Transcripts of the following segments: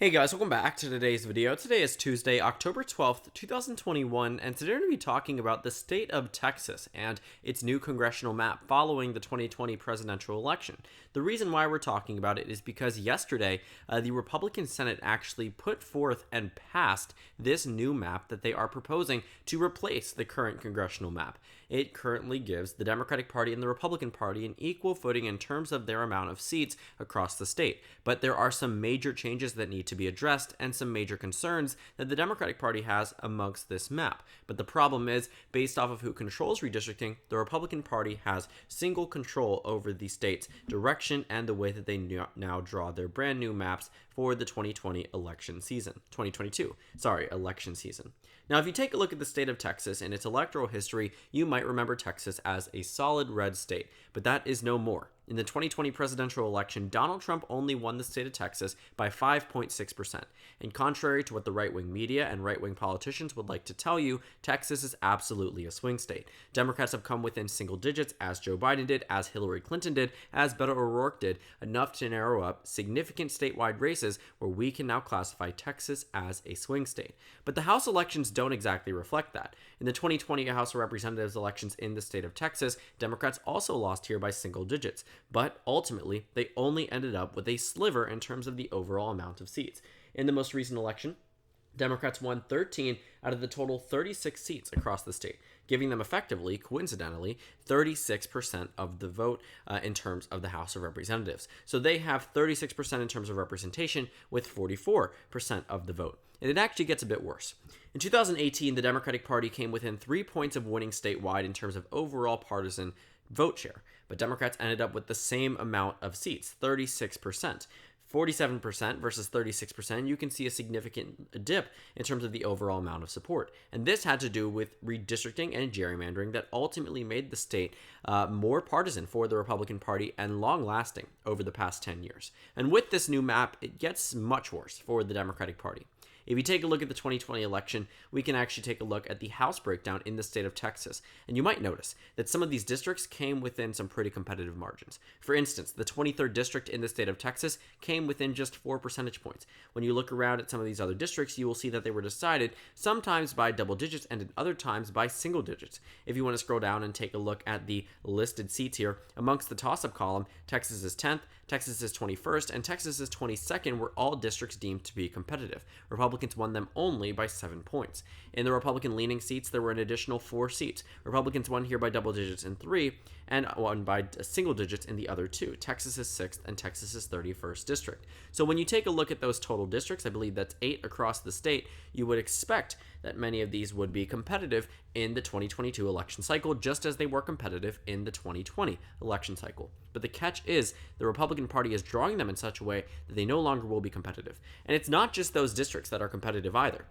Hey guys, welcome back to today's video. Today is Tuesday, October 12th, 2021, and today we're going to be talking about the state of Texas and its new congressional map following the 2020 presidential election. The reason why we're talking about it is because yesterday, the Republican Senate actually put forth and passed this new map that they are proposing to replace the current congressional map. It currently gives the Democratic Party and the Republican Party an equal footing in terms of their amount of seats across the state, but there are some major changes that need to be addressed and some major concerns that the Democratic Party has amongst this map. But the problem is, based off of who controls redistricting, the Republican Party has single control over the state's direction and the way that they now draw their brand new maps for the 2022 election season. Now, if you take a look at the state of Texas and its electoral history, you might remember Texas as a solid red state, but that is no more. In the 2020 presidential election, Donald Trump only won the state of Texas by 5.6%. And contrary to what the right-wing media and right-wing politicians would like to tell you, Texas is absolutely a swing state. Democrats have come within single digits, as Joe Biden did, as Hillary Clinton did, as Beto O'Rourke did, enough to narrow up significant statewide races where we can now classify Texas as a swing state. But the House elections don't exactly reflect that. In the 2020 House of Representatives elections in the state of Texas, Democrats also lost here by single digits. But ultimately, they only ended up with a sliver in terms of the overall amount of seats. In the most recent election, Democrats won 13 out of the total 36 seats across the state, giving them effectively, coincidentally, 36% of the vote in terms of the House of Representatives. So they have 36% in terms of representation with 44% of the vote. And it actually gets a bit worse. In 2018, the Democratic Party came within 3 points of winning statewide in terms of overall partisan vote share, but Democrats ended up with the same amount of seats, 36%. 47% versus 36%, you can see a significant dip in terms of the overall amount of support. And this had to do with redistricting and gerrymandering that ultimately made the state more partisan for the Republican Party and long-lasting over the past 10 years. And with this new map, it gets much worse for the Democratic Party. If you take a look at the 2020 election, we can actually take a look at the House breakdown in the state of Texas. And you might notice that some of these districts came within some pretty competitive margins. For instance, the 23rd district in the state of Texas came within just 4 percentage points. When you look around at some of these other districts, you will see that they were decided sometimes by double digits and at other times by single digits. If you want to scroll down and take a look at the listed seats here, amongst the toss-up column, Texas is 10th, Texas is 21st, and Texas is 22nd were all districts deemed to be competitive. Republicans won them only by 7 points. In the Republican-leaning seats, there were an additional 4 seats. Republicans won here by double digits in 3, and won by single digits in the other 2. Texas is 6th, and Texas is 31st district. So when you take a look at those total districts, I believe that's 8 across the state, you would expect that many of these would be competitive in the 2022 election cycle, just as they were competitive in the 2020 election cycle. But the catch is the Republican Party is drawing them in such a way that they no longer will be competitive. And it's not just those districts that are competitive either.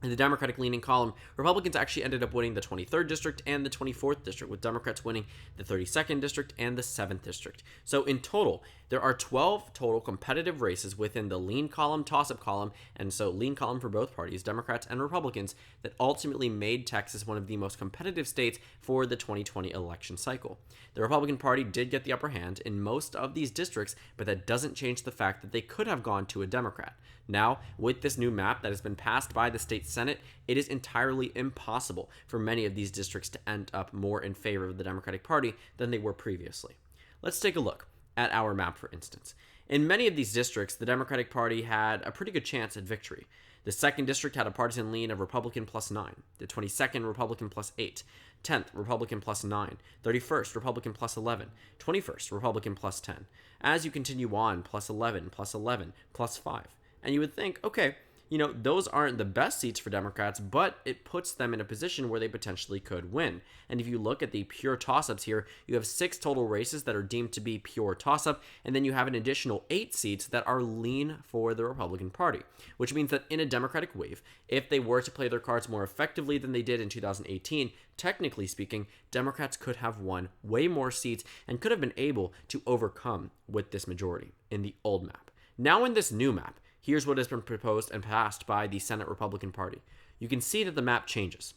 In the Democratic-leaning column, Republicans actually ended up winning the 23rd district and the 24th district, with Democrats winning the 32nd district and the 7th district. So in total, there are 12 total competitive races within the lean column, toss-up column, and so lean column for both parties, Democrats and Republicans, that ultimately made Texas one of the most competitive states for the 2020 election cycle. The Republican Party did get the upper hand in most of these districts, but that doesn't change the fact that they could have gone to a Democrat. Now, with this new map that has been passed by the state Senate, it is entirely impossible for many of these districts to end up more in favor of the Democratic Party than they were previously. Let's take a look at our map, for instance. In many of these districts, the Democratic Party had a pretty good chance at victory. The 2nd district had a partisan lean of Republican plus 9, the 22nd Republican plus 8, 10th Republican plus 9, 31st Republican plus 11, 21st Republican plus 10. As you continue on, plus 11, plus 11, plus 5. And you would think, okay, those aren't the best seats for Democrats, but it puts them in a position where they potentially could win. And if you look at the pure toss-ups here, you have 6 total races that are deemed to be pure toss-up, and then you have an additional 8 seats that are lean for the Republican Party, which means that in a Democratic wave, if they were to play their cards more effectively than they did in 2018, technically speaking, Democrats could have won way more seats and could have been able to overcome with this majority in the old map. Now in this new map, here's what has been proposed and passed by the Senate Republican Party. You can see that the map changes.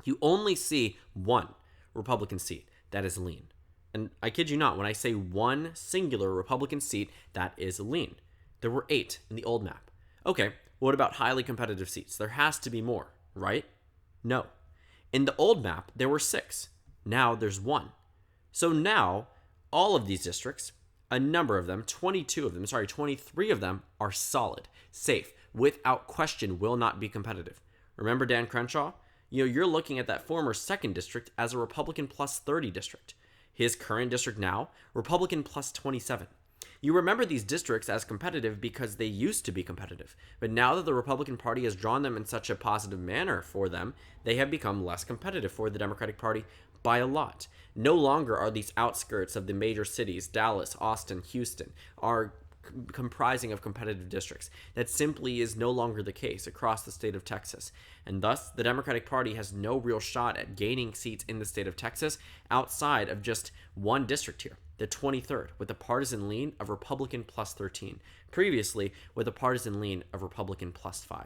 You only see one Republican seat that is lean. And I kid you not, when I say one singular Republican seat that is lean, there were 8 in the old map. Okay, what about highly competitive seats? There has to be more, right? No. In the old map, there were 6. Now there's 1. So now, all of these districts, a number of them, 23 of them are solid, safe, without question will not be competitive. Remember Dan Crenshaw? You're looking at that former 2nd district as a Republican plus 30 district. His current district now, Republican plus 27. You remember these districts as competitive because they used to be competitive, but now that the Republican Party has drawn them in such a positive manner for them, they have become less competitive for the Democratic Party by a lot. No longer are these outskirts of the major cities, Dallas, Austin, Houston, are comprising of competitive districts. That simply is no longer the case across the state of Texas. And thus, the Democratic Party has no real shot at gaining seats in the state of Texas outside of just one district here, the 23rd, with a partisan lean of Republican plus 13, previously with a partisan lean of Republican plus 5.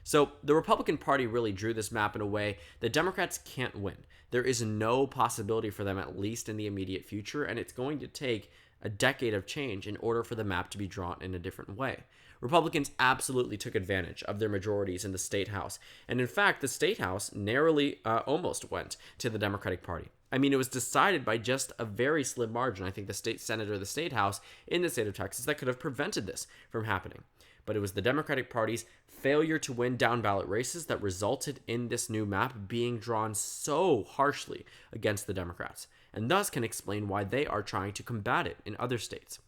So the Republican Party really drew this map in a way that Democrats can't win. There is no possibility for them, at least in the immediate future, and it's going to take a decade of change in order for the map to be drawn in a different way. Republicans absolutely took advantage of their majorities in the state house, and in fact, the state house narrowly almost went to the Democratic Party. I mean, it was decided by just a very slim margin. I think the state senate or the state house in the state of Texas that could have prevented this from happening. But it was the Democratic Party's failure to win down ballot races that resulted in this new map being drawn so harshly against the Democrats, and thus can explain why they are trying to combat it in other states.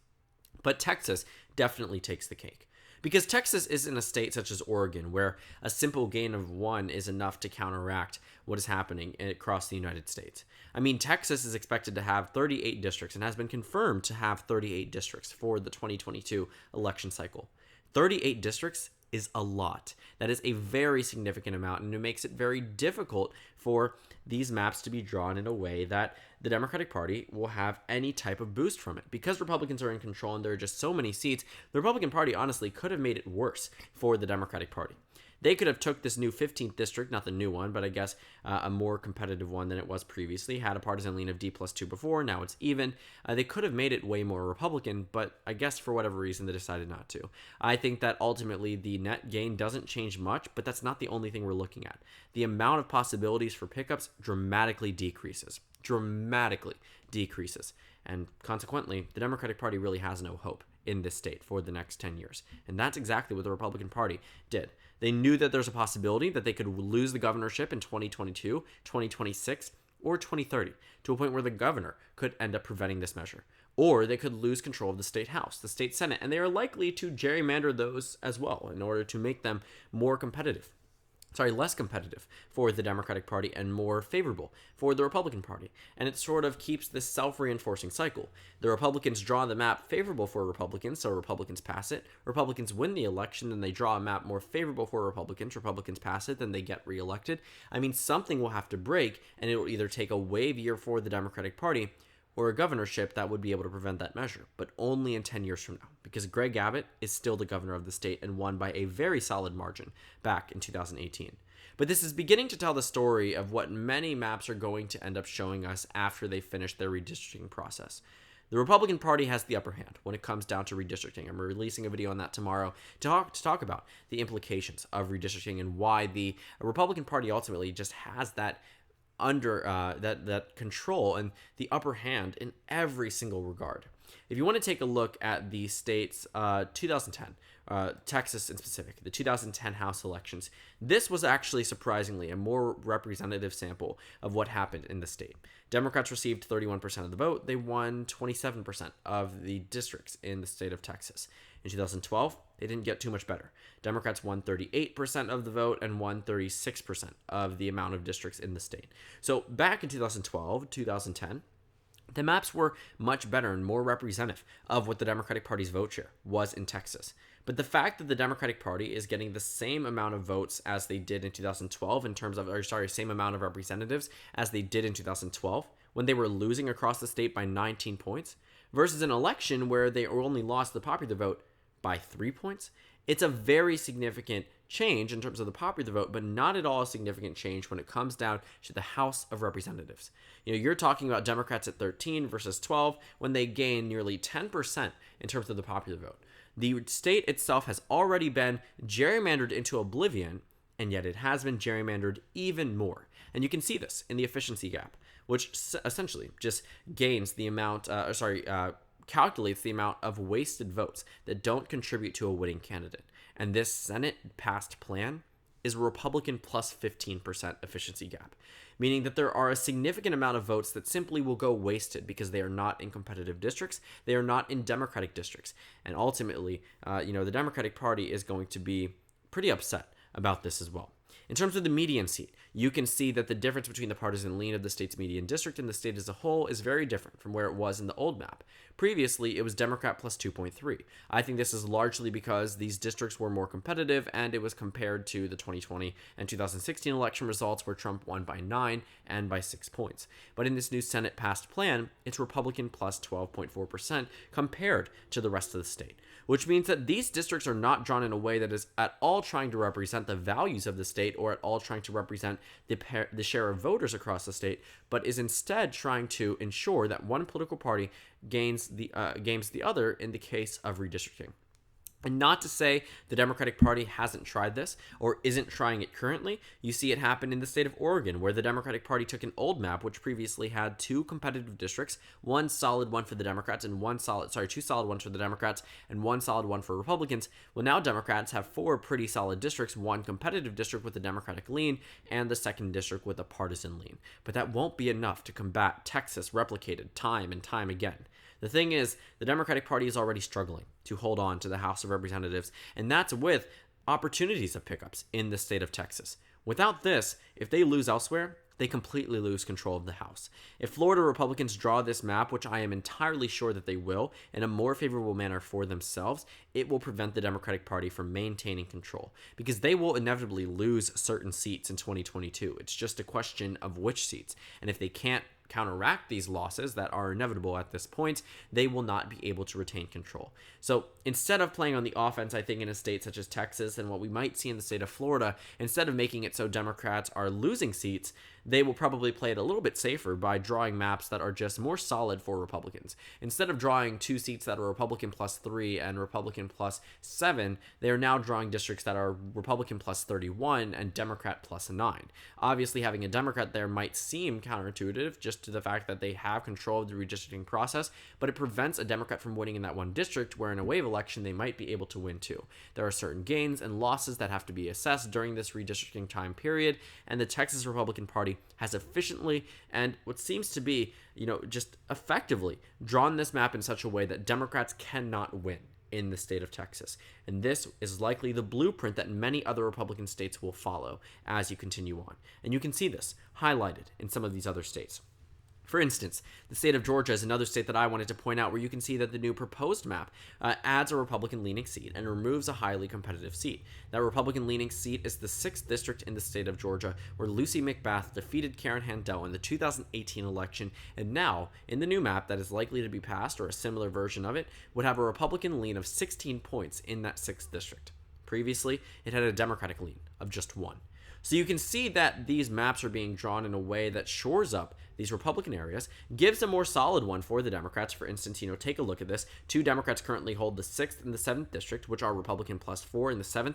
But Texas definitely takes the cake. Because Texas isn't a state such as Oregon, where a simple gain of 1 is enough to counteract what is happening across the United States. I mean, Texas is expected to have 38 districts and has been confirmed to have 38 districts for the 2022 election cycle. 38 districts is a lot. That is a very significant amount, and it makes it very difficult for these maps to be drawn in a way that the Democratic Party will have any type of boost from it. Because Republicans are in control and there are just so many seats, the Republican Party honestly could have made it worse for the Democratic Party. They could have took this new 15th district, not the new one, but I guess a more competitive one than it was previously, had a partisan lean of D+2 before, now it's even. They could have made it way more Republican, but I guess for whatever reason they decided not to. I think that ultimately the net gain doesn't change much, but that's not the only thing we're looking at. The amount of possibilities for pickups dramatically decreases. And consequently, the Democratic Party really has no hope in this state for the next 10 years. And that's exactly what the Republican Party did. They knew that there's a possibility that they could lose the governorship in 2022, 2026, or 2030, to a point where the governor could end up preventing this measure. Or they could lose control of the state house, the state senate, and they are likely to gerrymander those as well in order to make them less competitive for the Democratic Party and more favorable for the Republican Party. And it sort of keeps this self-reinforcing cycle. The Republicans draw the map favorable for Republicans, so Republicans pass it. Republicans win the election, and they draw a map more favorable for Republicans. Republicans pass it, then they get reelected. I mean, something will have to break, and it will either take a wave year for the Democratic Party or a governorship that would be able to prevent that measure, but only in 10 years from now, because Greg Abbott is still the governor of the state and won by a very solid margin back in 2018. But this is beginning to tell the story of what many maps are going to end up showing us after they finish their redistricting process. The Republican Party has the upper hand when it comes down to redistricting. I'm releasing a video on that tomorrow to talk about the implications of redistricting and why the Republican Party ultimately just has that that control and the upper hand in every single regard. If you want to take a look at the state's 2010, Texas in specific, the 2010 House elections, this was actually surprisingly a more representative sample of what happened in the state. Democrats received 31% of the vote. They won 27% of the districts in the state of Texas. In 2012, they didn't get too much better. Democrats won 38% of the vote and won 36% of the amount of districts in the state. So back in 2012, 2010, the maps were much better and more representative of what the Democratic Party's vote share was in Texas. But the fact that the Democratic Party is getting the same amount of votes as they did in 2012 same amount of representatives as they did in 2012 when they were losing across the state by 19 points versus an election where they only lost the popular vote by 3 points, it's a very significant change in terms of the popular vote, but not at all a significant change when it comes down to the House of Representatives. You're talking about Democrats at 13 versus 12 when they gain nearly 10% in terms of the popular vote. The state itself has already been gerrymandered into oblivion, and yet it has been gerrymandered even more. And you can see this in the efficiency gap, which essentially just gains the amount, calculates the amount of wasted votes that don't contribute to a winning candidate. And this Senate passed plan is a Republican plus 15% efficiency gap, meaning that there are a significant amount of votes that simply will go wasted because they are not in competitive districts, they are not in Democratic districts. And ultimately, the Democratic Party is going to be pretty upset about this as well. In terms of the median seat, you can see that the difference between the partisan lean of the state's median district and the state as a whole is very different from where it was in the old map. Previously, it was Democrat plus 2.3. I think this is largely because these districts were more competitive, and it was compared to the 2020 and 2016 election results where Trump won by 9 and by 6 points. But in this new Senate passed plan, it's Republican plus 12.4% compared to the rest of the state, which means that these districts are not drawn in a way that is at all trying to represent the values of the state or at all trying to represent the share of voters across the state, but is instead trying to ensure that one political party gains the other in the case of redistricting. And not to say the Democratic Party hasn't tried this or isn't trying it currently. You see it happen in the state of Oregon, where the Democratic Party took an old map, which previously had two competitive districts, one solid one for the Democrats and two solid ones for the Democrats and one solid one for Republicans. Well, now Democrats have four pretty solid districts, one competitive district with a Democratic lean and the second district with a partisan lean. But that won't be enough to combat Texas replicated time and time again. The thing is, the Democratic Party is already struggling to hold on to the House of Representatives, and that's with opportunities of pickups in the state of Texas. Without this, if they lose elsewhere, they completely lose control of the House. If Florida Republicans draw this map, which I am entirely sure that they will, in a more favorable manner for themselves, it will prevent the Democratic Party from maintaining control, because they will inevitably lose certain seats in 2022. It's just a question of which seats, and if they can't counteract these losses that are inevitable at this point, they will not be able to retain control. So instead of playing on the offense, I think in a state such as Texas and what we might see in the state of Florida, instead of making it so Democrats are losing seats, they will probably play it a little bit safer by drawing maps that are just more solid for Republicans. Instead of drawing two seats that are Republican plus 3 and Republican plus 7, they are now drawing districts that are Republican plus 31 and Democrat plus 9. Obviously, having a Democrat there might seem counterintuitive just to the fact that they have control of the redistricting process, but it prevents a Democrat from winning in that one district where in a wave election they might be able to win too. There are certain gains and losses that have to be assessed during this redistricting time period, and the Texas Republican Party has efficiently and what seems to be, just effectively drawn this map in such a way that Democrats cannot win in the state of Texas. And this is likely the blueprint that many other Republican states will follow as you continue on. And you can see this highlighted in some of these other states. For instance, the state of Georgia is another state that I wanted to point out where you can see that the new proposed map adds a Republican-leaning seat and removes a highly competitive seat. That Republican-leaning seat is the 6th district in the state of Georgia, where Lucy McBath defeated Karen Handel in the 2018 election, and now, in the new map that is likely to be passed, or a similar version of it, would have a Republican lean of 16 points in that 6th district. Previously, it had a Democratic lean of just 1. So you can see that these maps are being drawn in a way that shores up these Republican areas, gives a more solid one for the Democrats. For instance, take a look at this. 2 Democrats currently hold the 6th and the 7th district, which are Republican plus 4 in the 7th,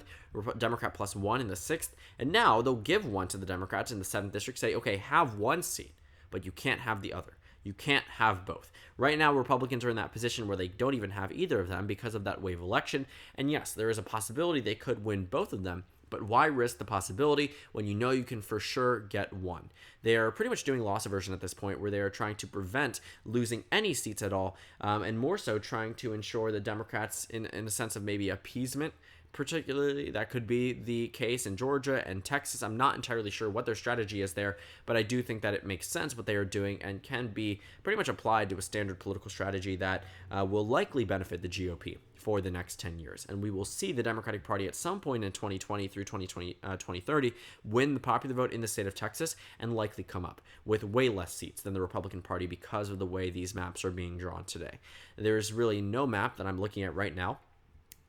Democrat plus 1 in the 6th. And now they'll give one to the Democrats in the 7th district, say, okay, have one seat, but you can't have the other. You can't have both. Right now, Republicans are in that position where they don't even have either of them because of that wave election. And yes, there is a possibility they could win both of them, but why risk the possibility when you know you can for sure get one? They are pretty much doing loss aversion at this point, where they are trying to prevent losing any seats at all, and more so trying to ensure the Democrats, in a sense of maybe appeasement, particularly that could be the case in Georgia and Texas. I'm not entirely sure what their strategy is there, but I do think that it makes sense what they are doing and can be pretty much applied to a standard political strategy that will likely benefit the GOP for the next 10 years. And we will see the Democratic Party at some point in 2020 through 2030 win the popular vote in the state of Texas and likely come up with way less seats than the Republican Party because of the way these maps are being drawn today. There's really no map that I'm looking at right now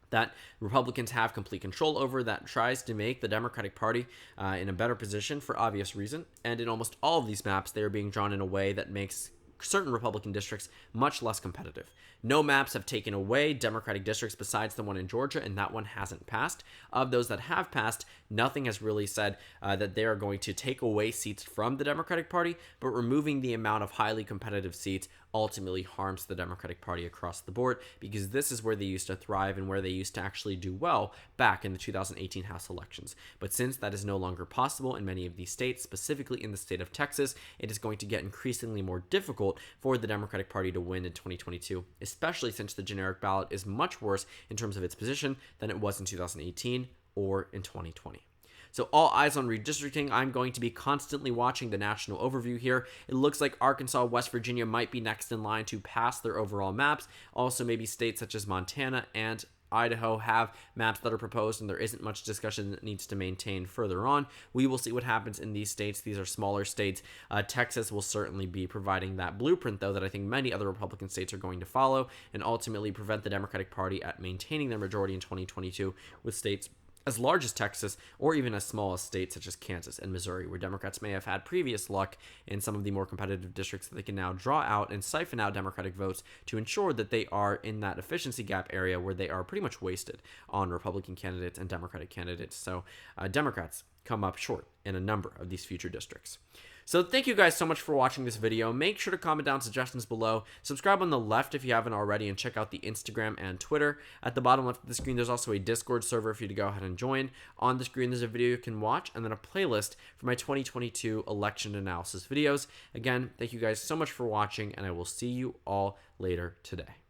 that Republicans have complete control over that tries to make the Democratic Party in a better position for obvious reason. And in almost all of these maps, they are being drawn in a way that makes certain Republican districts much less competitive. No maps have taken away Democratic districts besides the one in Georgia, and that one hasn't passed. Of those that have passed, nothing has really said that they are going to take away seats from the Democratic Party, but removing the amount of highly competitive seats ultimately harms the Democratic Party across the board, because this is where they used to thrive and where they used to actually do well back in the 2018 House elections. But since that is no longer possible in many of these states, specifically in the state of Texas, it is going to get increasingly more difficult for the Democratic Party to win in 2022, especially since the generic ballot is much worse in terms of its position than it was in 2018 or in 2020. So all eyes on redistricting. I'm going to be constantly watching the national overview here. It looks like Arkansas, West Virginia might be next in line to pass their overall maps. Also, maybe states such as Montana and Idaho have maps that are proposed, and there isn't much discussion that needs to maintain further on. We will see what happens in these states. These are smaller states. Texas will certainly be providing that blueprint, though, that I think many other Republican states are going to follow and ultimately prevent the Democratic Party at maintaining their majority in 2022 with states as large as Texas, or even as small as states such as Kansas and Missouri, where Democrats may have had previous luck in some of the more competitive districts that they can now draw out and siphon out Democratic votes to ensure that they are in that efficiency gap area where they are pretty much wasted on Republican candidates and Democratic candidates. So Democrats come up short in a number of these future districts. So thank you guys so much for watching this video. Make sure to comment down suggestions below. Subscribe on the left if you haven't already, and check out the Instagram and Twitter. At the bottom left of the screen, there's also a Discord server for you to go ahead and join. On the screen, there's a video you can watch, and then a playlist for my 2022 election analysis videos. Again, thank you guys so much for watching, and I will see you all later today.